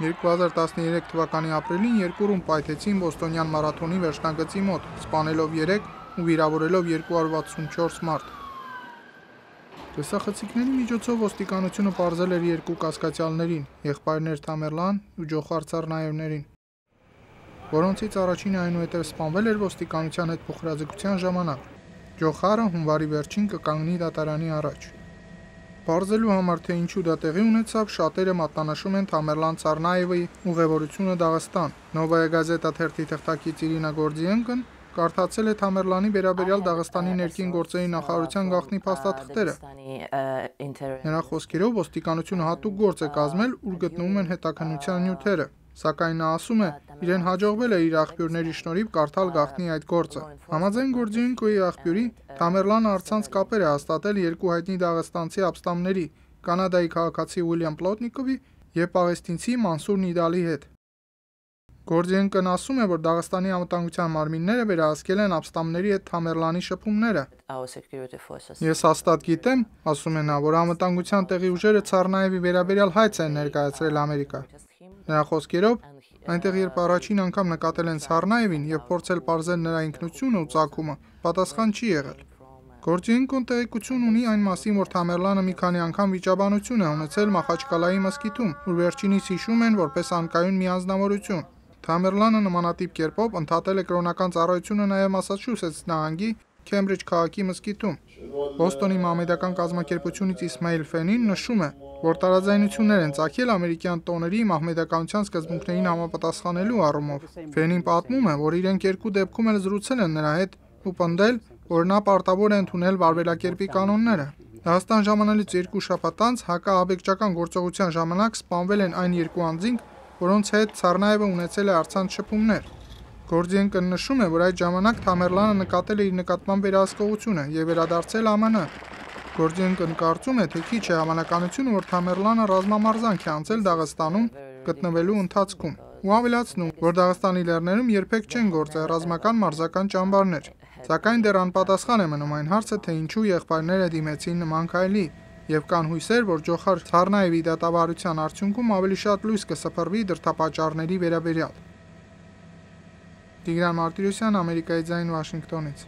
2013 թվականի ապրիլին երկուրում պայթեցին Բոստոնյան մարաթոնի վերջնագծի մոտ, սպանելով 3 ու վիրավորելով 264 մարդ։ Տեսախցիկների միջոցով ոստիկանությունը պարզել էր երկու կասկածյալներին՝ եղբայրներ Թամերլան ու Ջոխար Ցառնաևներին, որոնցից առաջինը այնուհետև սպանվել էր ոստիկանության հետ փոխհրաձգության ժամանակ։ Ջոխարը հունվարի վերջին կկանգնի դատարանի առաջ։ Պարզելու համար, թե ինչու դա տեղի ունեցավ, շատերը մատնանշում են Թամերլան Ցառնաևի ուղևորությունը Դաղստան։ Նովայա Գազետա թերթի թղթակից Իրինա Գորդիենկոն կարդացել է Թամերլանի վերաբերյալ Դաղստանի ներքին գործերի նախարարության գաղտնի փաստաթղթերը։ Նրա խոսքերով ոստիկանությունը հատուկ գործ է կազմել, ուր գտնվում են հետաքննության նյութերը, սակայն նա ասում է, իրեն հաջողվել է իր աղբյուրների շնորհիվ կարդալ գաղտնի այդ գործը։ Համաձայն Գորդիենկոյի աղբյուրի, Թամերլանը առցանց կապեր է հաստատել երկու հայտնի դաղստանցի ապստամբների՝ Կանադայի քաղաքացի Ուիլյամ Պլոտնիկովի և պաղեստինցի Մանսուր Նիդալի հետ։ Գորդիենկոն ասում է, որ Դաղստանի անվտանգության մարմինները վերահսկել են ապստամբների հետ Թամերլանի շփումները։ Ես հաստատ գիտեմ, ասում է նա, որ անվտանգության տեղի ուժերը Ցառնաևի վերաբերյալ հայց են ներկայացրել Ամերիկա։ Նրա խոսքերով, այնտեղ երբ առաջին անգամ նկատել են Ցառնաևին և փորձել պարզել նրա ինքնությունը ու ծագումը, պատասխան չի եղել։ Գորդիենկոն տեղեկություն ունի այն մասին, որ Թամերլանը մի քանի անգամ վիճաբանություն է ունեցել Մախաչկալայի մզկիթում, ուր վերջինիս հիշում են որպես անկայուն մի անձնավորություն։ Թամերլանը նմանատիպ կերպով ընդհատել է կրոնական ծառայությունը նաև Մասաչուսեթս նահանգի Քեմբրիջ քաղաքի մզկիթում։ Բոստոնի մահմեդական կազմակերպությունից Իսմայիլ Ֆենին նշում է, որ տարաձայնություններ են ծագել ամերիկյան տոների մահմեդականության սկզբունքներին համապատասխանելու առումով։ Ֆենին պատմում է, որ իրենք երկու դեպքում էլ զրուցել են նրա հետ ու պնդել, որ նա պարտավոր է ընդունել վարվելակերպի կանոնները։ Դաղստան ժամանելուց 2 շաբաթ անց հակաահաբեկչական գործողության ժամանակ սպանվել են այն երկու անձինք, որոնց հետ Ցառնաևը ունեցել է առցանց շփումներ։ Գորդիենկոն նշում է, որ այդ ժամանակ Թամերլանը նկատել է իր նկատմամբ վերահսկողությունը և վերադարձել ԱՄՆ։ Գորդիենկոն կարծում է, թե քիչ է հավանականությունը, որ Թամերլանը ռազմամարզանք է անցել Դաղստանում գտնվելու ընթացքում, ու ավելացնում, որ Դաղստանի լեռներում երբեք չեն գործել ռազմական մարզական ճամբարներ։ Սակայն դեռ անպատասխան է մնում այն հարցը, թե ինչու եղբայրները դիմեցին նման քայլի, և կան հույսեր, որ Ջոխար Ցառնաևի դատավարության արդյունքում ավելի շատ լույս կսփռվի դրդապատճառների վերաբերյալ։ Տիգրան Մարտիրոսյան, Ամերիկայի ձայն, Վաշինգտոնից։